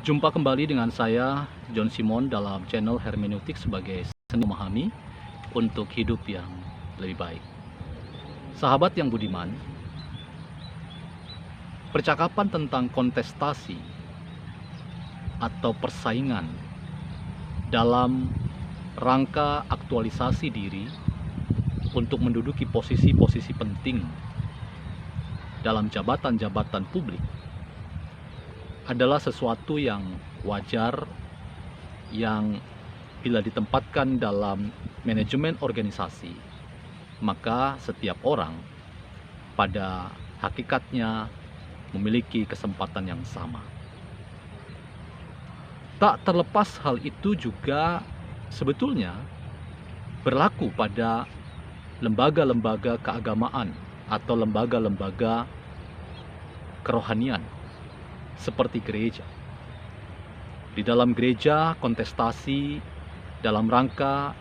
Jumpa kembali dengan saya, John Simon, dalam channel hermeneutik sebagai seni memahami untuk hidup yang lebih baik. Sahabat yang budiman, percakapan tentang kontestasi atau persaingan dalam rangka aktualisasi diri untuk menduduki posisi-posisi penting dalam jabatan-jabatan publik adalah sesuatu yang wajar, yang bila ditempatkan dalam manajemen organisasi, maka setiap orang pada hakikatnya memiliki kesempatan yang sama. Tak terlepas hal itu juga sebetulnya berlaku pada lembaga-lembaga keagamaan atau lembaga-lembaga kerohanian seperti gereja. Di dalam gereja, kontestasi dalam rangka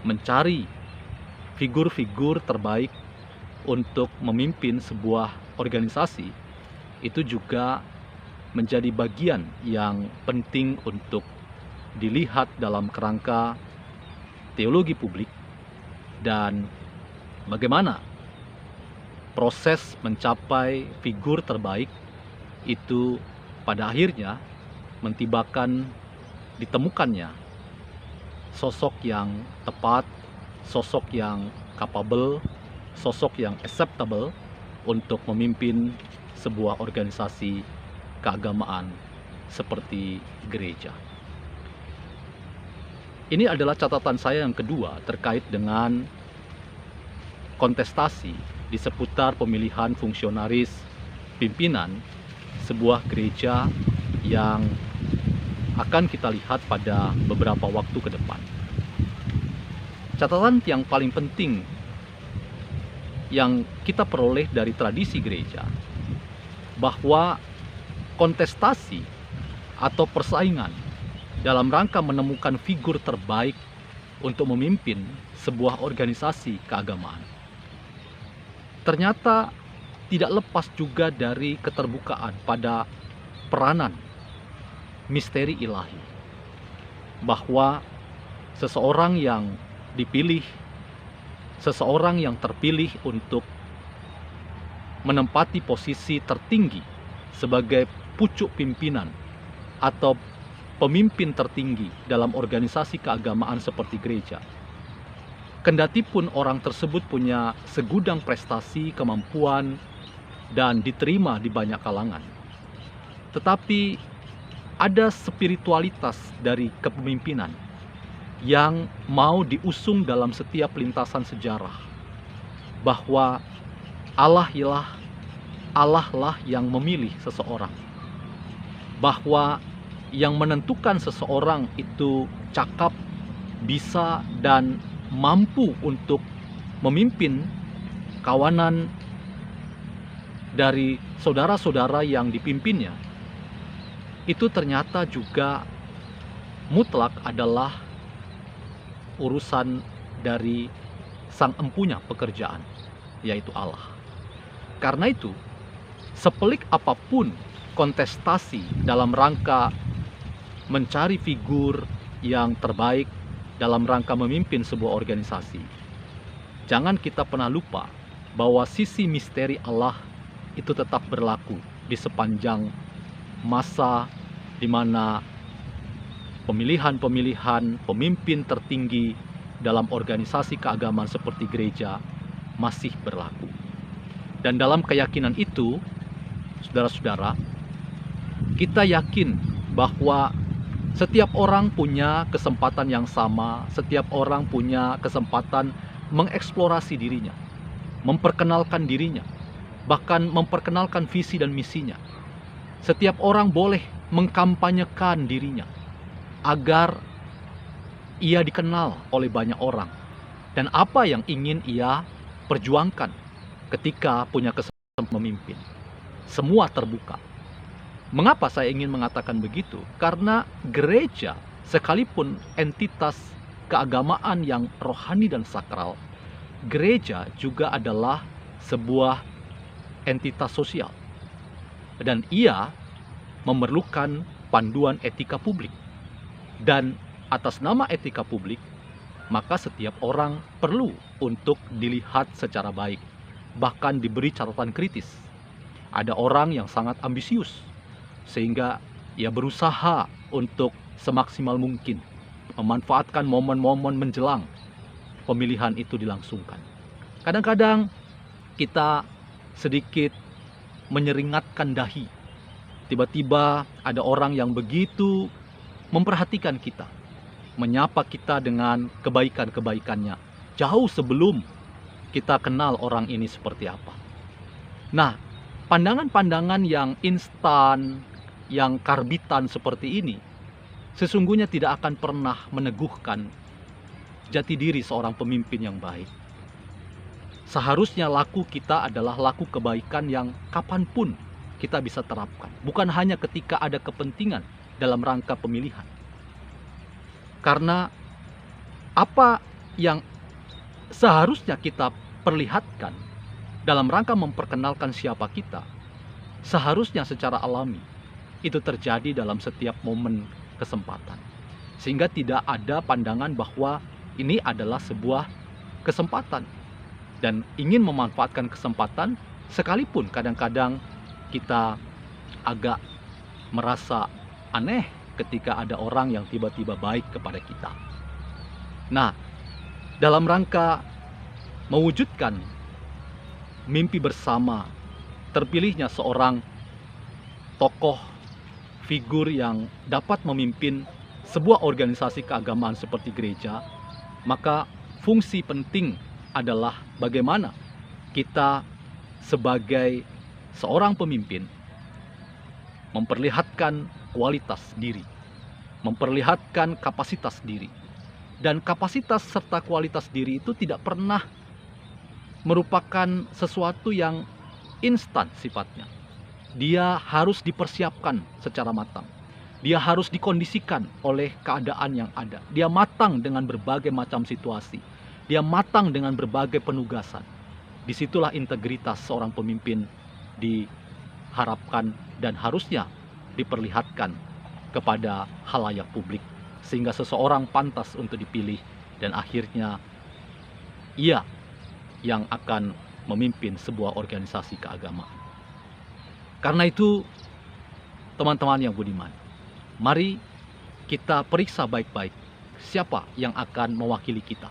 mencari figur-figur terbaik untuk memimpin sebuah organisasi itu juga menjadi bagian yang penting untuk dilihat dalam kerangka teologi publik dan bagaimana proses mencapai figur terbaik itu pada akhirnya mentibakan ditemukannya sosok yang tepat, sosok yang capable, sosok yang acceptable untuk memimpin sebuah organisasi keagamaan seperti gereja. Ini adalah catatan saya yang kedua terkait dengan kontestasi di seputar pemilihan fungsionaris pimpinan sebuah gereja yang akan kita lihat pada beberapa waktu ke depan. Catatan yang paling penting yang kita peroleh dari tradisi gereja bahwa kontestasi atau persaingan dalam rangka menemukan figur terbaik untuk memimpin sebuah organisasi keagamaan ternyata tidak lepas juga dari keterbukaan pada peranan misteri ilahi, bahwa seseorang yang dipilih, seseorang yang terpilih untuk menempati posisi tertinggi sebagai pucuk pimpinan atau pemimpin tertinggi dalam organisasi keagamaan seperti gereja, kendati pun orang tersebut punya segudang prestasi, kemampuan, dan diterima di banyak kalangan, tetapi ada spiritualitas dari kepemimpinan yang mau diusung dalam setiap lintasan sejarah, bahwa Allah lah yang memilih seseorang, bahwa yang menentukan seseorang itu cakap, bisa, dan mampu untuk memimpin kawanan dari saudara-saudara yang dipimpinnya, itu ternyata juga mutlak adalah urusan dari sang empunya pekerjaan, yaitu Allah. Karena itu, sepelik apapun kontestasi dalam rangka mencari figur yang terbaik dalam rangka memimpin sebuah organisasi, jangan kita pernah lupa bahwa sisi misteri Allah itu tetap berlaku di sepanjang masa di mana pemilihan pemimpin tertinggi dalam organisasi keagamaan seperti gereja masih berlaku. Dan dalam keyakinan itu, saudara-saudara, kita yakin bahwa setiap orang punya kesempatan yang sama, setiap orang punya kesempatan mengeksplorasi dirinya, memperkenalkan dirinya, bahkan memperkenalkan visi dan misinya. Setiap orang boleh mengkampanyekan dirinya agar ia dikenal oleh banyak orang dan apa yang ingin ia perjuangkan ketika punya kesempatan memimpin. Semua terbuka. Mengapa saya ingin mengatakan begitu? Karena gereja, sekalipun entitas keagamaan yang rohani dan sakral, gereja juga adalah sebuah entitas sosial. Dan ia memerlukan panduan etika publik. Dan atas nama etika publik, maka setiap orang perlu untuk dilihat secara baik, bahkan diberi catatan kritis. Ada orang yang sangat ambisius, sehingga ia berusaha untuk semaksimal mungkin memanfaatkan momen-momen menjelang pemilihan itu dilangsungkan. Kadang-kadang kita sedikit menyeringatkan dahi. Tiba-tiba ada orang yang begitu memperhatikan kita, menyapa kita dengan kebaikan-kebaikannya, jauh sebelum kita kenal orang ini seperti apa. Nah, pandangan-pandangan yang instan, yang karbitan seperti ini, sesungguhnya tidak akan pernah meneguhkan jati diri seorang pemimpin yang baik. Seharusnya laku kita adalah laku kebaikan yang kapanpun kita bisa terapkan, bukan hanya ketika ada kepentingan dalam rangka pemilihan. Karena apa yang seharusnya kita perlihatkan dalam rangka memperkenalkan siapa kita, seharusnya secara alami itu terjadi dalam setiap momen kesempatan. Sehingga tidak ada pandangan bahwa ini adalah sebuah kesempatan dan ingin memanfaatkan kesempatan, sekalipun kadang-kadang kita agak merasa aneh ketika ada orang yang tiba-tiba baik kepada kita. Nah, dalam rangka mewujudkan mimpi bersama terpilihnya seorang tokoh figur yang dapat memimpin sebuah organisasi keagamaan seperti gereja, maka fungsi penting adalah bagaimana kita sebagai seorang pemimpin memperlihatkan kualitas diri, memperlihatkan kapasitas diri. Dan kapasitas serta kualitas diri itu tidak pernah merupakan sesuatu yang instan sifatnya. Dia harus dipersiapkan secara matang. Dia harus dikondisikan oleh keadaan yang ada. Dia matang dengan berbagai macam situasi. Dia matang dengan berbagai penugasan. Disitulah integritas seorang pemimpin diharapkan dan harusnya diperlihatkan kepada halayak publik, sehingga seseorang pantas untuk dipilih dan akhirnya ia yang akan memimpin sebuah organisasi keagamaan. Karena itu, teman-teman yang budiman, mari kita periksa baik-baik siapa yang akan mewakili kita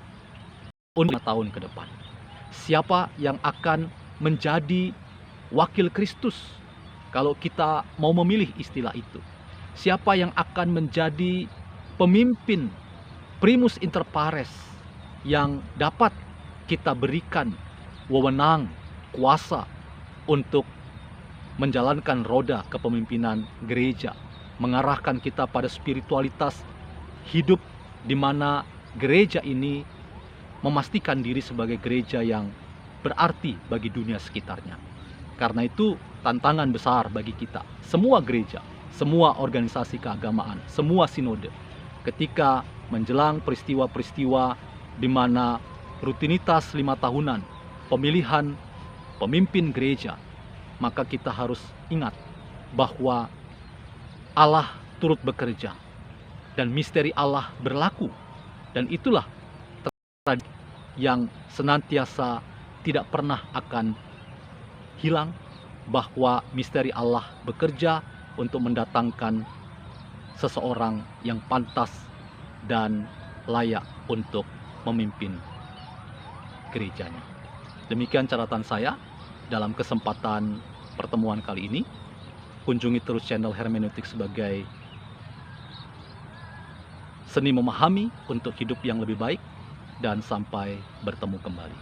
untuk 5 tahun ke depan. Siapa yang akan menjadi wakil Kristus, kalau kita mau memilih istilah itu. Siapa yang akan menjadi pemimpin primus inter pares yang dapat kita berikan wewenang, kuasa untuk menjalankan roda kepemimpinan gereja, mengarahkan kita pada spiritualitas hidup di mana gereja ini memastikan diri sebagai gereja yang berarti bagi dunia sekitarnya. Karena itu tantangan besar bagi kita, semua gereja, semua organisasi keagamaan, semua sinode, ketika menjelang peristiwa-peristiwa di mana rutinitas 5 tahunan pemilihan pemimpin gereja, maka kita harus ingat bahwa Allah turut bekerja dan misteri Allah berlaku, dan itulah yang senantiasa tidak pernah akan hilang, bahwa misteri Allah bekerja untuk mendatangkan seseorang yang pantas dan layak untuk memimpin gerejanya. Demikian catatan saya dalam kesempatan pertemuan kali ini. Kunjungi terus channel Hermeneutik sebagai seni memahami untuk hidup yang lebih baik, dan sampai bertemu kembali.